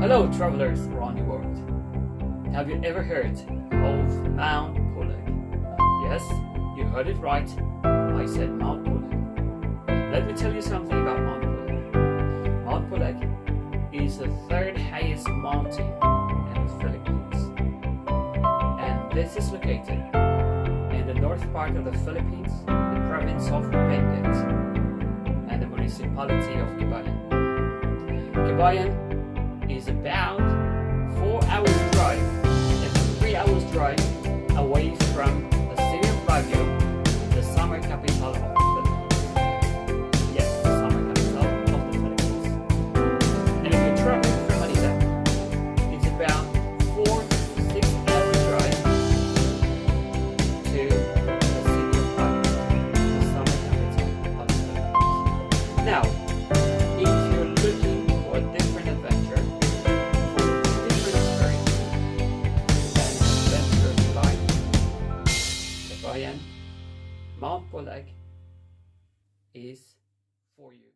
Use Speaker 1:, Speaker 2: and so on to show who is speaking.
Speaker 1: Hello travelers around the world. Have you ever heard of Mount Pulag? Yes, you heard it right. I said Mount Pulag. Let me tell you something about Mount Pulag. Mount Pulag is the third highest mountain in the Philippines. And this is located in the north part of the Philippines, the province of Baguio, and the municipality of Cabayan. Cabayan is about 4 hours drive and 3 hours drive away from the city of Baguio, the summer capital of the Philippines. Yes, the summer capital of the Philippines. And if you're traveling from Manila, it's about 4 to 6 hours drive to the city of Baguio, the summer capital of the Philippines. Now, if you're looking for a different adventure, Mount Pulag is for you.